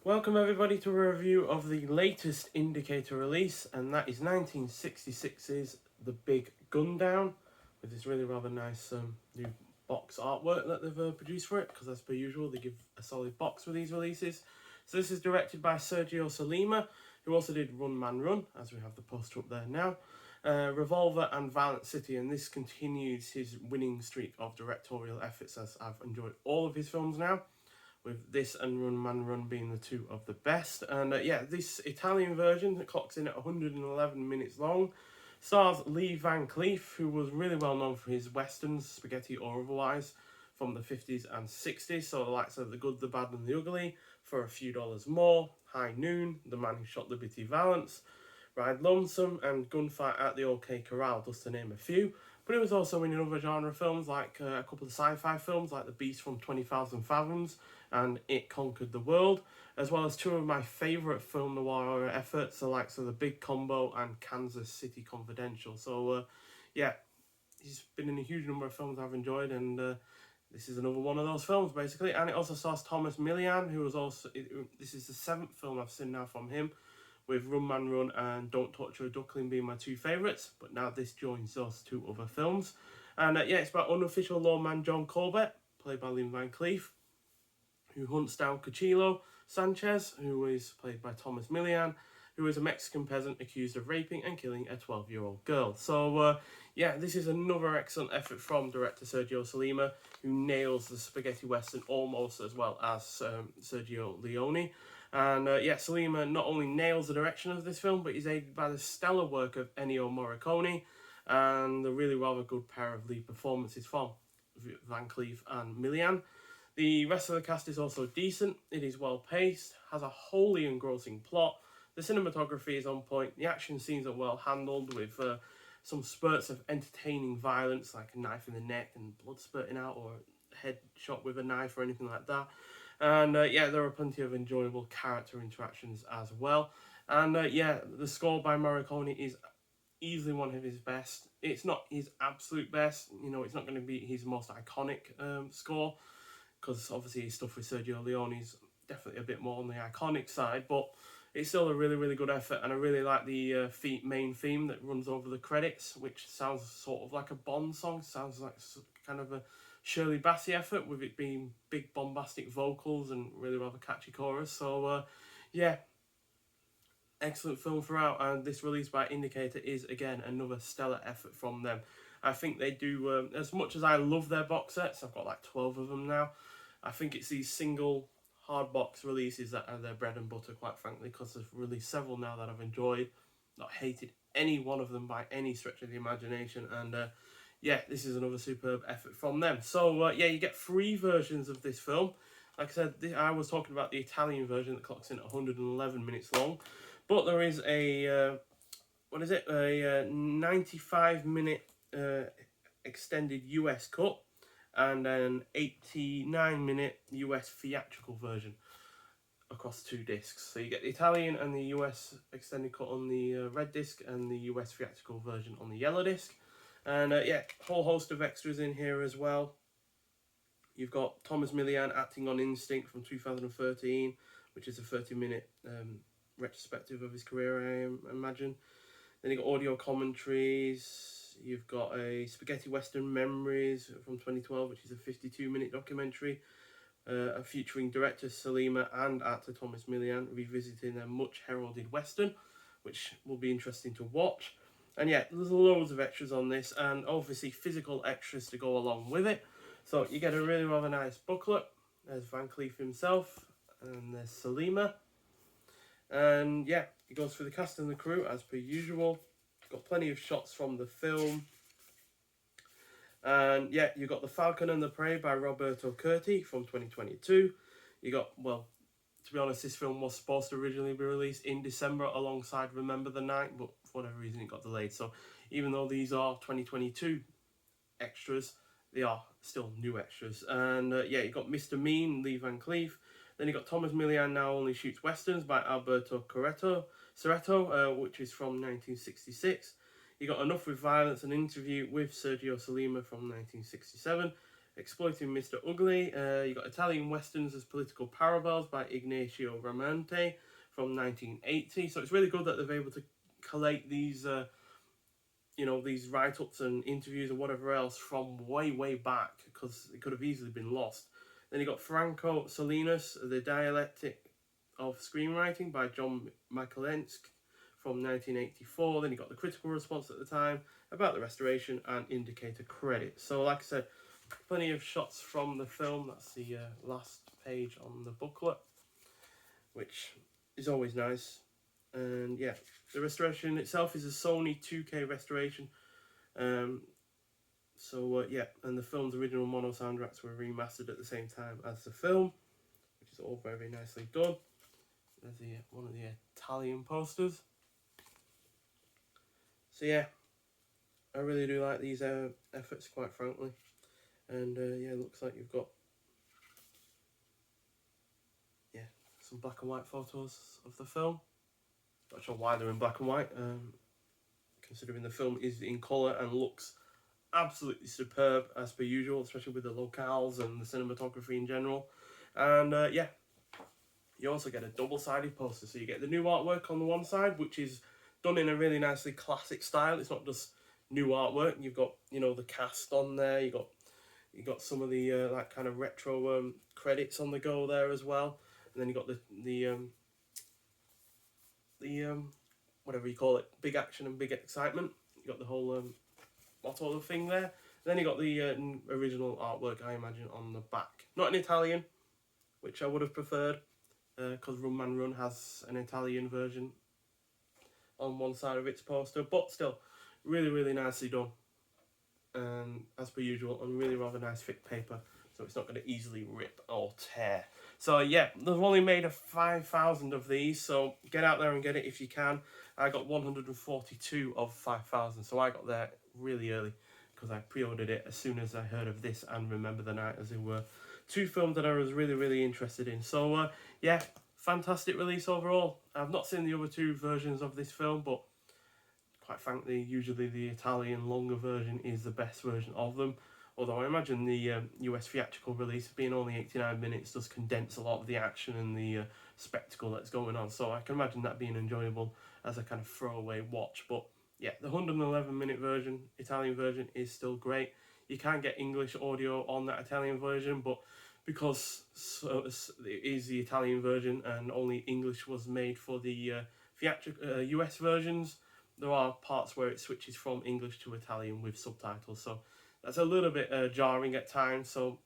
Welcome everybody to a review of the latest Indicator release, and that is 1966's The Big Gundown, with this really rather nice new box artwork that they've produced for it, because as per usual they give a solid box for these releases. So this is directed by Sergio Sollima, who also did Run Man Run, as we have the poster up there now, Revolver and Violent City, and this continues his winning streak of directorial efforts, as I've enjoyed all of his films now, with this and Run Man Run being the two of the best. And this Italian version that clocks in at 111 minutes long stars Lee Van Cleef, who was really well known for his westerns, spaghetti or otherwise, from the 50s and 60s. So the likes of The Good, the Bad and the Ugly, For a Few Dollars More, High Noon, The Man Who Shot Liberty Valance, Ride Lonesome, and Gunfight at the OK Corral, just to name a few. But it was also in other genre films, like a couple of sci-fi films, like The Beast from 20,000 Fathoms and It Conquered the World, as well as two of my favourite film noir efforts, the likes of The Big Combo and Kansas City Confidential. So, he's been in a huge number of films I've enjoyed, and this is another one of those films, basically. And it also stars Thomas Millian, who was also... This is the 7th film I've seen now from him, with Run Man Run and Don't Torture a Duckling being my two favourites, but now this joins those two other films. And it's about unofficial lawman John Corbett, played by Lynn Van Cleef, who hunts down Cochilo Sanchez, who is played by Thomas Millian, who is a Mexican peasant accused of raping and killing a 12-year-old girl. So, this is another excellent effort from director Sergio Sollima, who nails the spaghetti western almost as well as Sergio Leone. And Sollima not only nails the direction of this film, but he's aided by the stellar work of Ennio Morricone and the really rather good pair of lead performances from Van Cleef and Millian. The rest of the cast is also decent. It is well paced, has a wholly engrossing plot. The cinematography is on point. The action scenes are well handled, with some spurts of entertaining violence, like a knife in the neck and blood spurting out, or a head shot with a knife or anything like that. And there are plenty of enjoyable character interactions as well. And the score by Morricone is easily one of his best. It's not his absolute best, it's not going to be his most iconic score, because obviously his stuff with Sergio Leone is definitely a bit more on the iconic side, but it's still a really, really good effort. And I really like the main theme that runs over the credits, which sounds sort of like a Bond song, sounds like kind of a Shirley Bassey effort, with it being big bombastic vocals and really rather catchy chorus. So excellent film throughout, and this release by Indicator is again another stellar effort from them. I think they do, as much as I love their box sets, I've got like 12 of them now, I think it's these single hard box releases that are their bread and butter, quite frankly, because they've released several now that I've enjoyed, not hated any one of them by any stretch of the imagination. And this is another superb effort from them. So you get 3 versions of this film. Like I said, I was talking about the Italian version that clocks in at 111 minutes long, but there is a 95-minute extended US cut and an 89-minute US theatrical version across 2 discs. So you get the Italian and the US extended cut on the red disc, and the US theatrical version on the yellow disc. And whole host of extras in here as well. You've got Thomas Millian acting on Instinct from 2013, which is a 30-minute retrospective of his career, I imagine. Then you've got audio commentaries. You've got a Spaghetti Western Memories from 2012, which is a 52-minute documentary featuring director Sollima and actor Thomas Millian revisiting their much heralded Western, which will be interesting to watch. And there's loads of extras on this, and obviously physical extras to go along with it. So you get a really rather nice booklet. There's Van Cleef himself, and there's Sollima. And it goes through the cast and the crew as per usual. Got plenty of shots from the film. And you got The Falcon and the Prey by Roberto Curti from 2022. You got, to be honest, this film was supposed to originally be released in December alongside Remember the Night, but for whatever reason it got delayed. So even though these are 2022 extras, they are still new extras. And you got Mr. Mean, Lee Van Cleef. Then you got Thomas Millian Now Only Shoots Westerns by Alberto Cereto, which is from 1966. You got Enough with Violence, an interview with Sergio Sollima from 1967. Exploiting Mr. Ugly. You got Italian westerns as political parallels by Ignacio Ramonte from 1980. So it's really good that they've able to collate these, these write-ups and interviews and whatever else from way back, because it could have easily been lost. Then you got Franco Salinas, The Dialectic of Screenwriting by John Michalensk from 1984. Then you got the critical response at the time about the restoration and indicator credits. So like I said, plenty of shots from the film. That's the last page on the booklet, which is always nice. And yeah, the restoration itself is a Sony 2K restoration. Yeah, and the film's original mono soundtracks were remastered at the same time as the film, which is all very nicely done. There's one of the Italian posters. So yeah, I really do like these efforts, quite frankly. And yeah, it looks like you've got some black and white photos of the film. Not sure why they're in black and white, considering the film is in colour and looks absolutely superb as per usual, especially with the locales and the cinematography in general. And yeah, you also get a double-sided poster. So you get the new artwork on the one side, which is done in a really nicely classic style. It's not just new artwork. You've got, the cast on there. You got some of the like kind of retro credits on the go there as well. And then you got the whatever you call it, big action and big excitement. You got the whole motto of the thing there. Then you got the original artwork, I imagine, on the back. Not in Italian, which I would have preferred, because Run Man Run has an Italian version on one side of its poster, but still, really nicely done. And as per usual, on really rather nice thick paper, so it's not going to easily rip or tear. So yeah, they've only made 5,000 of these, so get out there and get it if you can. I got 142 of 5,000, so I got there really early because I pre-ordered it as soon as I heard of this and Remember the Night, as they were two films that I was really interested in. So yeah, fantastic release overall. I've not seen the other two versions of this film, but quite frankly, usually the Italian longer version is the best version of them. Although I imagine the US theatrical release, being only 89 minutes, does condense a lot of the action and the spectacle that's going on. So I can imagine that being enjoyable as a kind of throwaway watch. But yeah, the 111-minute version, Italian version, is still great. You can get English audio on that Italian version, but because it is the Italian version and only English was made for the theatrical US versions, there are parts where it switches from English to Italian with subtitles. So that's a little bit jarring at times, so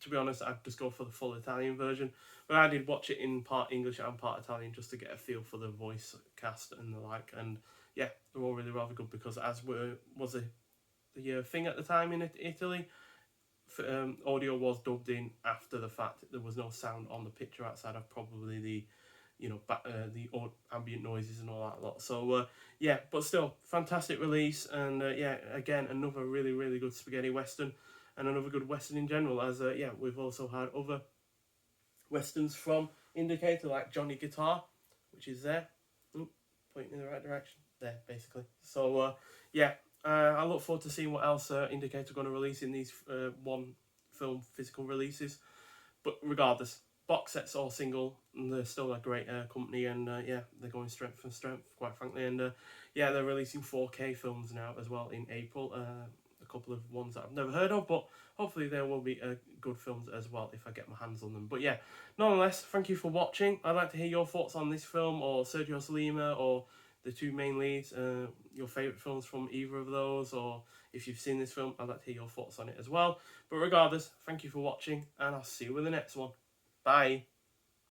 to be honest, I'd just go for the full Italian version. But I did watch it in part English and part Italian just to get a feel for the voice cast and the like. And yeah, they're all really rather good, because as was the thing at the time in Italy, audio was dubbed in after the fact. There was no sound on the picture outside of probably the ambient noises and all that lot. So yeah, but still, fantastic release. And yeah, again, another really good spaghetti western, and another good western in general, as yeah, we've also had other westerns from Indicator, like Johnny Guitar, which is there. Pointing in the right direction there, basically. So yeah, I look forward to seeing what else Indicator are going to release in these one film physical releases. But regardless, box sets or single, they're still a great company, and yeah, they're going strength from strength, quite frankly. And yeah, they're releasing 4K films now as well in April. A couple of ones that I've never heard of, but hopefully there will be good films as well if I get my hands on them. But yeah, nonetheless, thank you for watching. I'd like to hear your thoughts on this film, or Sergio Sollima, or the two main leads, your favourite films from either of those, or if you've seen this film, I'd like to hear your thoughts on it as well. But regardless, thank you for watching, and I'll see you with the next one. Bye.